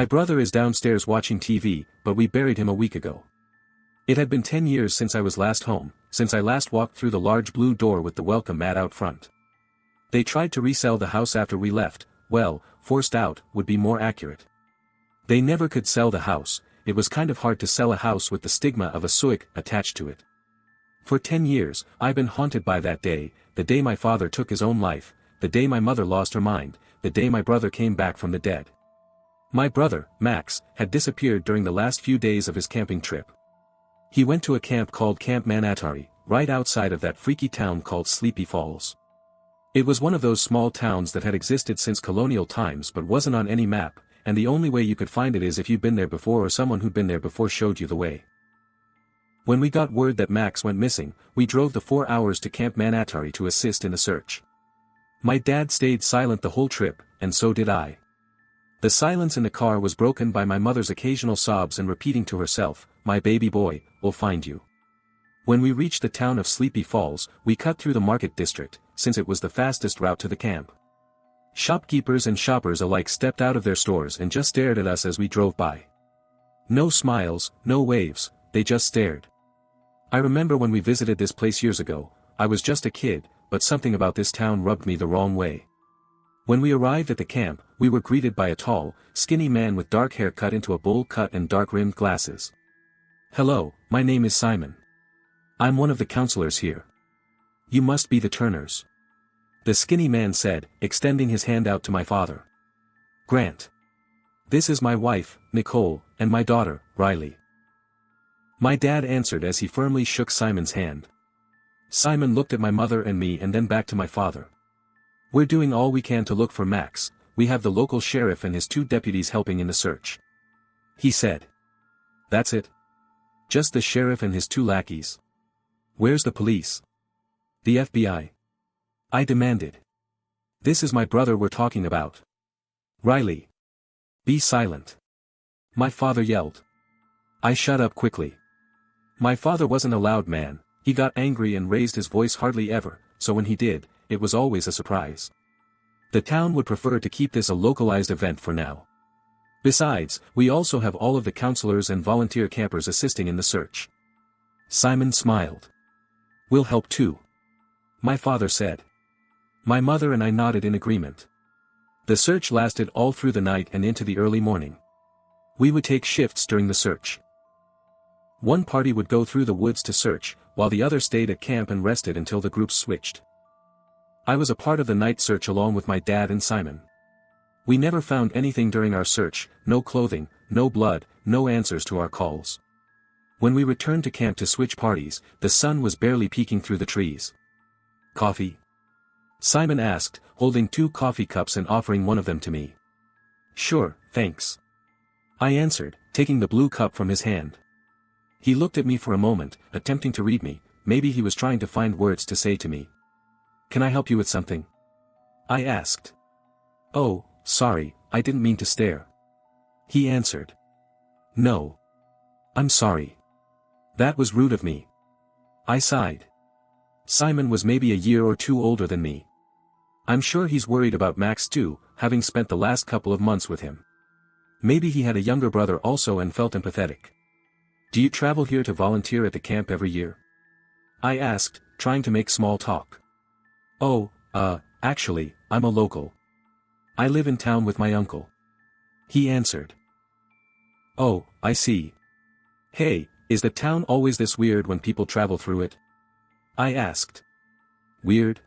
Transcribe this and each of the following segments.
My brother is downstairs watching TV, but we buried him a week ago. It had been 10 years since I was last home, since I last walked through the large blue door with the welcome mat out front. They tried to resell the house after we left, well, forced out, would be more accurate. They never could sell the house. It was kind of hard to sell a house with the stigma of a SUIC attached to it. For 10 years, I've been haunted by that day, the day my father took his own life, the day my mother lost her mind, the day my brother came back from the dead. My brother, Max, had disappeared during the last few days of his camping trip. He went to a camp called Camp Manatari, right outside of that freaky town called Sleepy Falls. It was one of those small towns that had existed since colonial times but wasn't on any map, and the only way you could find it is if you'd been there before or someone who'd been there before showed you the way. When we got word that Max went missing, we drove the 4 hours to Camp Manatari to assist in the search. My dad stayed silent the whole trip, and so did I. The silence in the car was broken by my mother's occasional sobs and repeating to herself, "My baby boy, we'll find you." When we reached the town of Sleepy Falls, we cut through the market district, since it was the fastest route to the camp. Shopkeepers and shoppers alike stepped out of their stores and just stared at us as we drove by. No smiles, no waves, they just stared. I remember when we visited this place years ago, I was just a kid, but something about this town rubbed me the wrong way. When we arrived at the camp, we were greeted by a tall, skinny man with dark hair cut into a bowl cut and dark-rimmed glasses. "Hello, my name is Simon. I'm one of the counselors here. You must be the Turners," the skinny man said, extending his hand out to my father. "Grant. This is my wife, Nicole, and my daughter, Riley." My dad answered as he firmly shook Simon's hand. Simon looked at my mother and me and then back to my father. "We're doing all we can to look for Max. We have the local sheriff and his 2 deputies helping in the search," he said. "That's it? Just the sheriff and his 2 lackeys? Where's the police? The FBI?" I demanded. "This is my brother we're talking about. Riley. Be silent," my father yelled. I shut up quickly. My father wasn't a loud man, he got angry and raised his voice hardly ever, so when he did, it was always a surprise. The town would prefer to keep this a localized event for now. Besides, we also have all of the counselors and volunteer campers assisting in the search. Simon smiled. "We'll help too," my father said. My mother and I nodded in agreement. The search lasted all through the night and into the early morning. We would take shifts during the search. One party would go through the woods to search, while the other stayed at camp and rested until the groups switched. I was a part of the night search along with my dad and Simon. We never found anything during our search, no clothing, no blood, no answers to our calls. When we returned to camp to switch parties, the sun was barely peeking through the trees. "Coffee?" Simon asked, holding 2 coffee cups and offering one of them to me. "Sure, thanks," I answered, taking the blue cup from his hand. He looked at me for a moment, attempting to read me, maybe he was trying to find words to say to me. "Can I help you with something?" I asked. "Oh, sorry, I didn't mean to stare," he answered. "No. I'm sorry. That was rude of me." I sighed. Simon was maybe a year or 2 older than me. I'm sure he's worried about Max too, having spent the last couple of months with him. Maybe he had a younger brother also and felt empathetic. "Do you travel here to volunteer at the camp every year?" I asked, trying to make small talk. "Oh, actually, I'm a local. I live in town with my uncle," he answered. "Oh, I see. Hey, is the town always this weird when people travel through it?" I asked. "Weird?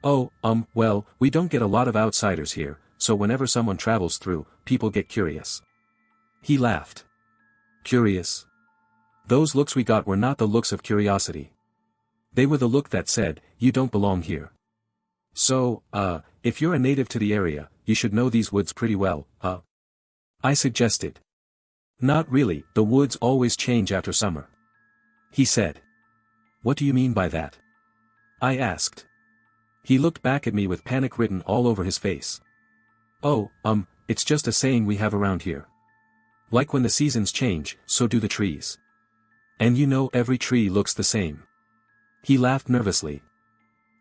Oh, well, we don't get a lot of outsiders here, so whenever someone travels through, people get curious." He laughed. "Curious? Those looks we got were not the looks of curiosity. They were the look that said, you don't belong here. So, if you're a native to the area, you should know these woods pretty well, I suggested. "Not really, the woods always change after summer," he said. "What do you mean by that?" I asked. He looked back at me with panic written all over his face. "Oh, it's just a saying we have around here. Like when the seasons change, so do the trees. And you know every tree looks the same." He laughed nervously.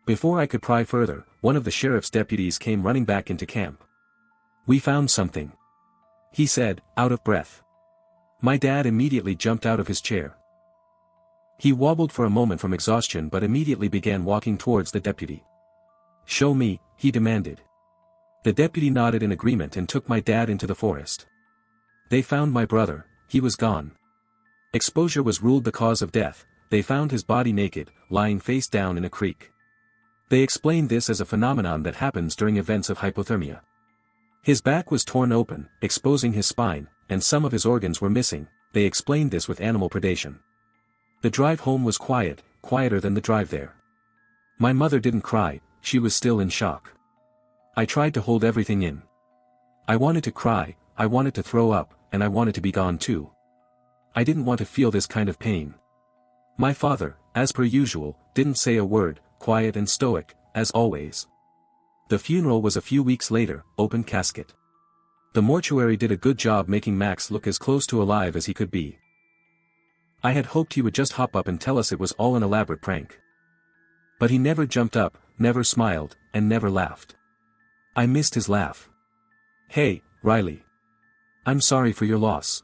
Before I could pry further, one of the sheriff's deputies came running back into camp. "We found something," he said, out of breath. My dad immediately jumped out of his chair. He wobbled for a moment from exhaustion but immediately began walking towards the deputy. Show me, he demanded. The deputy nodded in agreement and took my dad into the forest. They found my brother, he was gone. Exposure was ruled the cause of death. They found his body naked, lying face down in a creek. They explained this as a phenomenon that happens during events of hypothermia. His back was torn open, exposing his spine, and some of his organs were missing. They explained this with animal predation. The drive home was quiet, quieter than the drive there. My mother didn't cry, she was still in shock. I tried to hold everything in. I wanted to cry, I wanted to throw up, and I wanted to be gone too. I didn't want to feel this kind of pain. My father, as per usual, didn't say a word, quiet and stoic, as always. The funeral was a few weeks later, open casket. The mortuary did a good job making Max look as close to alive as he could be. I had hoped he would just hop up and tell us it was all an elaborate prank. But he never jumped up, never smiled, and never laughed. I missed his laugh. Hey, Riley. I'm sorry for your loss.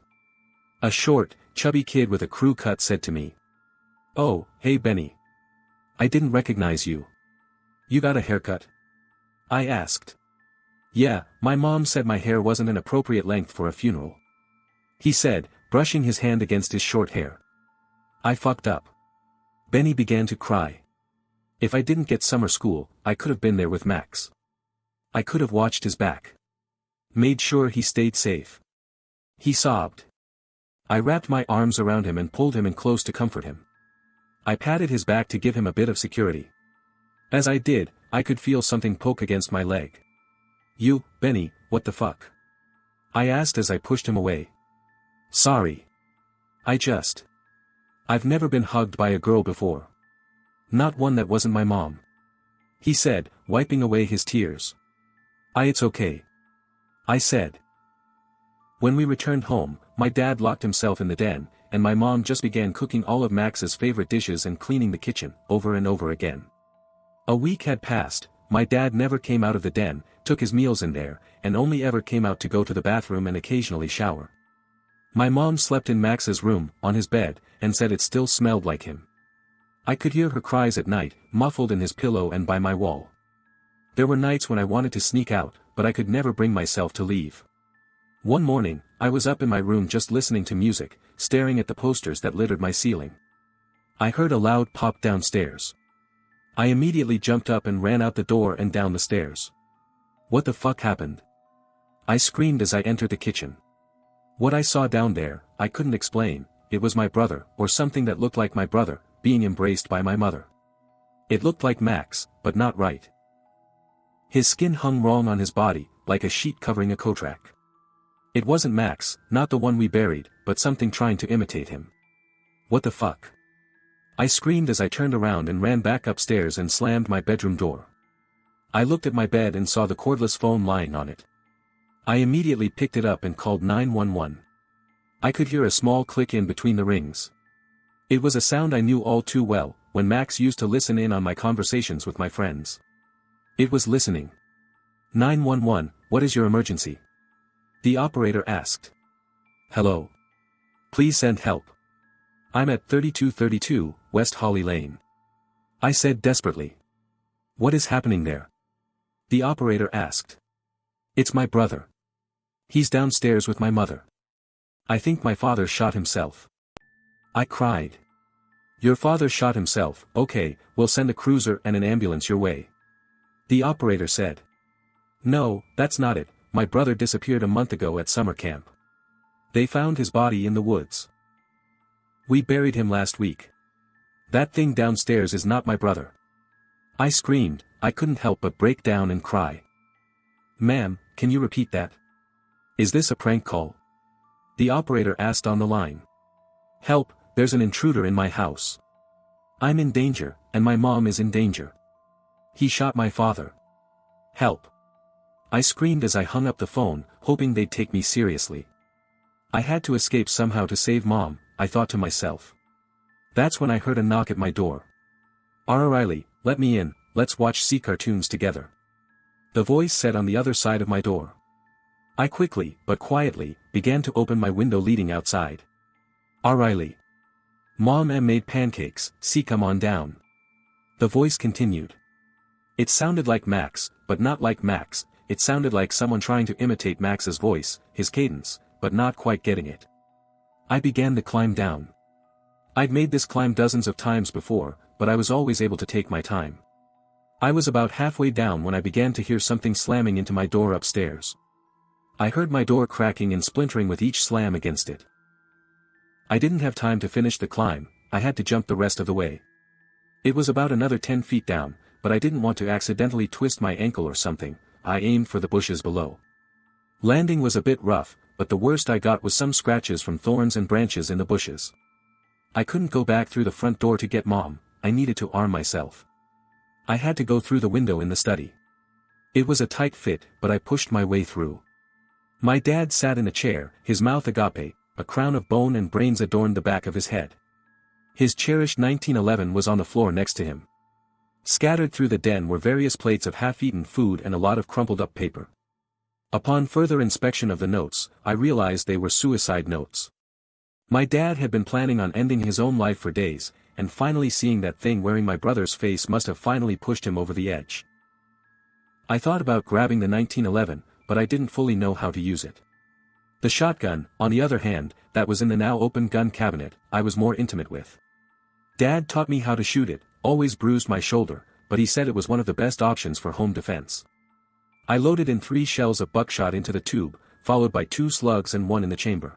A short, chubby kid with a crew cut said to me. Oh, hey Benny. I didn't recognize you. You got a haircut? I asked. Yeah, my mom said my hair wasn't an appropriate length for a funeral. He said, brushing his hand against his short hair. I fucked up. Benny began to cry. If I didn't get summer school, I could have been there with Max. I could have watched his back. Made sure he stayed safe. He sobbed. I wrapped my arms around him and pulled him in close to comfort him. I patted his back to give him a bit of security. As I did, I could feel something poke against my leg. You, Benny, what the fuck? I asked as I pushed him away. Sorry. I've never been hugged by a girl before. Not one that wasn't my mom. He said, wiping away his tears. It's okay. I said. When we returned home, my dad locked himself in the den, and my mom just began cooking all of Max's favorite dishes and cleaning the kitchen, over and over again. A week had passed, my dad never came out of the den, took his meals in there, and only ever came out to go to the bathroom and occasionally shower. My mom slept in Max's room, on his bed, and said it still smelled like him. I could hear her cries at night, muffled in his pillow and by my wall. There were nights when I wanted to sneak out, but I could never bring myself to leave. One morning, I was up in my room just listening to music, staring at the posters that littered my ceiling. I heard a loud pop downstairs. I immediately jumped up and ran out the door and down the stairs. What the fuck happened? I screamed as I entered the kitchen. What I saw down there, I couldn't explain. It was my brother, or something that looked like my brother, being embraced by my mother. It looked like Max, but not right. His skin hung wrong on his body, like a sheet covering a Kotak. It wasn't Max, not the one we buried, but something trying to imitate him. What the fuck? I screamed as I turned around and ran back upstairs and slammed my bedroom door. I looked at my bed and saw the cordless phone lying on it. I immediately picked it up and called 911. I could hear a small click in between the rings. It was a sound I knew all too well, when Max used to listen in on my conversations with my friends. It was listening. 911, what is your emergency? The operator asked. Hello. Please send help. I'm at 3232, West Holly Lane. I said desperately. What is happening there? The operator asked. It's my brother. He's downstairs with my mother. I think my father shot himself. I cried. Your father shot himself, okay, we'll send a cruiser and an ambulance your way. The operator said. No, that's not it, my brother disappeared a month ago at summer camp. They found his body in the woods. We buried him last week. That thing downstairs is not my brother. I screamed, I couldn't help but break down and cry. Ma'am, can you repeat that? Is this a prank call? The operator asked on the line. Help, there's an intruder in my house. I'm in danger, and my mom is in danger. He shot my father. Help. I screamed as I hung up the phone, hoping they'd take me seriously. I had to escape somehow to save Mom, I thought to myself. That's when I heard a knock at my door. Riley, let me in, let's watch sea cartoons together. The voice said on the other side of my door. I quickly, but quietly, began to open my window leading outside. Riley. Mom made pancakes, see come on down. The voice continued. It sounded like Max, but not like Max. It sounded like someone trying to imitate Max's voice, his cadence, but not quite getting it. I began to climb down. I'd made this climb dozens of times before, but I was always able to take my time. I was about halfway down when I began to hear something slamming into my door upstairs. I heard my door cracking and splintering with each slam against it. I didn't have time to finish the climb, I had to jump the rest of the way. It was about another 10 feet down, but I didn't want to accidentally twist my ankle or something. I aimed for the bushes below. Landing was a bit rough, but the worst I got was some scratches from thorns and branches in the bushes. I couldn't go back through the front door to get Mom, I needed to arm myself. I had to go through the window in the study. It was a tight fit, but I pushed my way through. My dad sat in a chair, his mouth agape, a crown of bone and brains adorned the back of his head. His cherished 1911 was on the floor next to him. Scattered through the den were various plates of half-eaten food and a lot of crumpled-up paper. Upon further inspection of the notes, I realized they were suicide notes. My dad had been planning on ending his own life for days, and finally seeing that thing wearing my brother's face must have finally pushed him over the edge. I thought about grabbing the 1911, but I didn't fully know how to use it. The shotgun, on the other hand, that was in the now open gun cabinet, I was more intimate with. Dad taught me how to shoot it, always bruised my shoulder, but he said it was one of the best options for home defense. I loaded in 3 shells of buckshot into the tube, followed by 2 slugs and 1 in the chamber.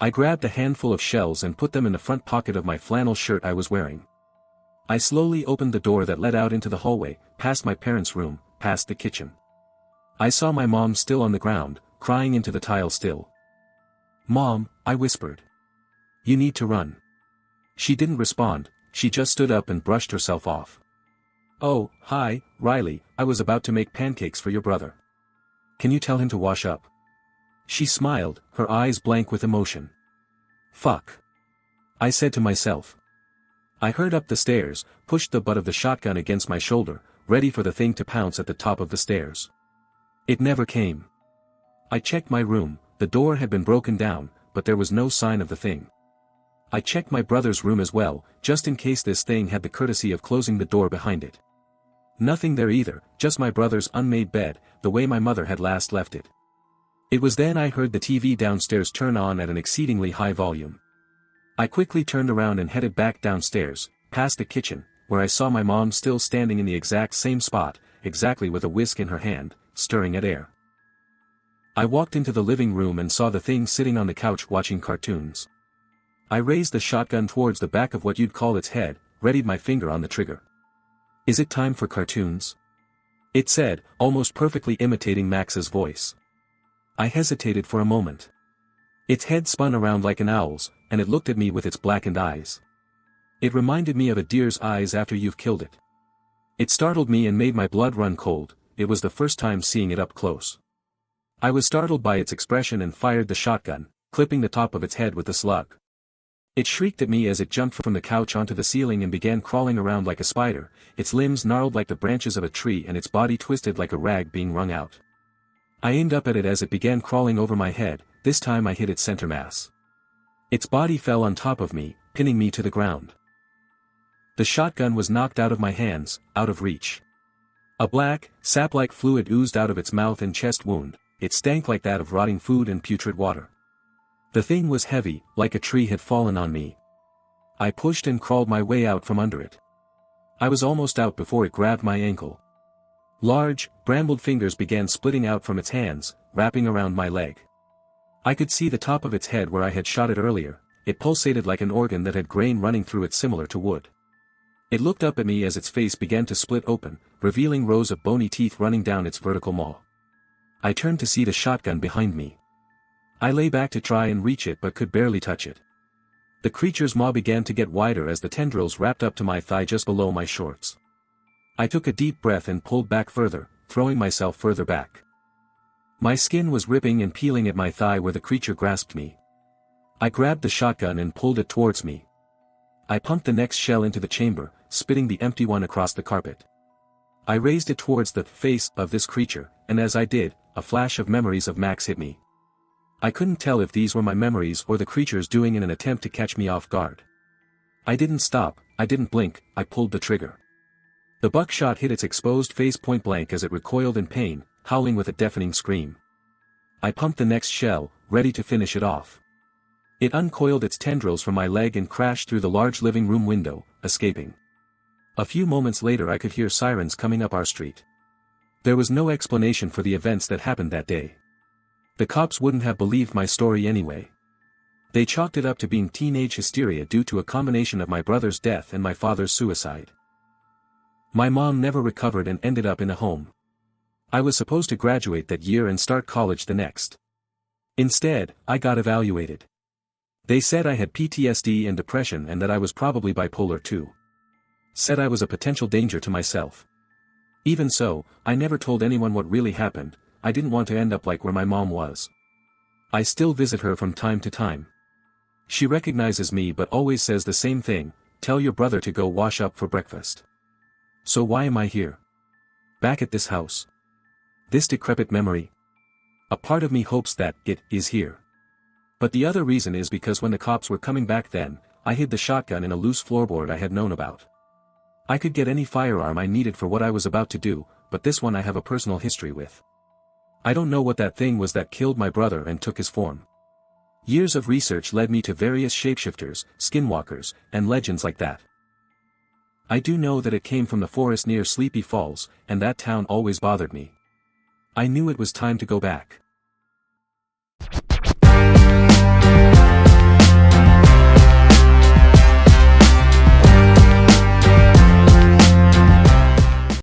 I grabbed a handful of shells and put them in the front pocket of my flannel shirt I was wearing. I slowly opened the door that led out into the hallway, past my parents' room, past the kitchen. I saw my mom still on the ground, crying into the tile still. "Mom," I whispered. "You need to run." She didn't respond, she just stood up and brushed herself off. "Oh, hi, Riley, I was about to make pancakes for your brother. Can you tell him to wash up?" She smiled, her eyes blank with emotion. "Fuck," I said to myself. I hurried up the stairs, pushed the butt of the shotgun against my shoulder, ready for the thing to pounce at the top of the stairs. It never came. I checked my room, the door had been broken down, but there was no sign of the thing. I checked my brother's room as well, just in case this thing had the courtesy of closing the door behind it. Nothing there either, just my brother's unmade bed, the way my mother had last left it. It was then I heard the TV downstairs turn on at an exceedingly high volume. I quickly turned around and headed back downstairs, past the kitchen, where I saw my mom still standing in the exact same spot, exactly with a whisk in her hand, stirring at air. I walked into the living room and saw the thing sitting on the couch watching cartoons. I raised the shotgun towards the back of what you'd call its head, readied my finger on the trigger. "Is it time for cartoons?" it said, almost perfectly imitating Max's voice. I hesitated for a moment. Its head spun around like an owl's, and it looked at me with its blackened eyes. It reminded me of a deer's eyes after you've killed it. It startled me and made my blood run cold, it was the first time seeing it up close. I was startled by its expression and fired the shotgun, clipping the top of its head with the slug. It shrieked at me as it jumped from the couch onto the ceiling and began crawling around like a spider, its limbs gnarled like the branches of a tree and its body twisted like a rag being wrung out. I aimed up at it as it began crawling over my head, this time I hit its center mass. Its body fell on top of me, pinning me to the ground. The shotgun was knocked out of my hands, out of reach. A black, sap-like fluid oozed out of its mouth and chest wound, it stank like that of rotting food and putrid water. The thing was heavy, like a tree had fallen on me. I pushed and crawled my way out from under it. I was almost out before it grabbed my ankle. Large, brambled fingers began splitting out from its hands, wrapping around my leg. I could see the top of its head where I had shot it earlier, it pulsated like an organ that had grain running through it similar to wood. It looked up at me as its face began to split open, revealing rows of bony teeth running down its vertical maw. I turned to see the shotgun behind me. I lay back to try and reach it but could barely touch it. The creature's maw began to get wider as the tendrils wrapped up to my thigh just below my shorts. I took a deep breath and pulled back further, throwing myself further back. My skin was ripping and peeling at my thigh where the creature grasped me. I grabbed the shotgun and pulled it towards me. I pumped the next shell into the chamber, spitting the empty one across the carpet. I raised it towards the face of this creature, and as I did, a flash of memories of Max hit me. I couldn't tell if these were my memories or the creatures doing in an attempt to catch me off guard. I didn't stop, I didn't blink, I pulled the trigger. The buckshot hit its exposed face point blank as it recoiled in pain, howling with a deafening scream. I pumped the next shell, ready to finish it off. It uncoiled its tendrils from my leg and crashed through the large living room window, escaping. A few moments later I could hear sirens coming up our street. There was no explanation for the events that happened that day. The cops wouldn't have believed my story anyway. They chalked it up to being teenage hysteria due to a combination of my brother's death and my father's suicide. My mom never recovered and ended up in a home. I was supposed to graduate that year and start college the next. Instead, I got evaluated. They said I had PTSD and depression and that I was probably bipolar too. Said I was a potential danger to myself. Even so, I never told anyone what really happened. I didn't want to end up like where my mom was. I still visit her from time to time. She recognizes me but always says the same thing, tell your brother to go wash up for breakfast. So why am I here? Back at this house. This decrepit memory. A part of me hopes that it is here. But the other reason is because when the cops were coming back then, I hid the shotgun in a loose floorboard I had known about. I could get any firearm I needed for what I was about to do, but this one I have a personal history with. I don't know what that thing was that killed my brother and took his form. Years of research led me to various shapeshifters, skinwalkers, and legends like that. I do know that it came from the forest near Sleepy Falls, and that town always bothered me. I knew it was time to go back.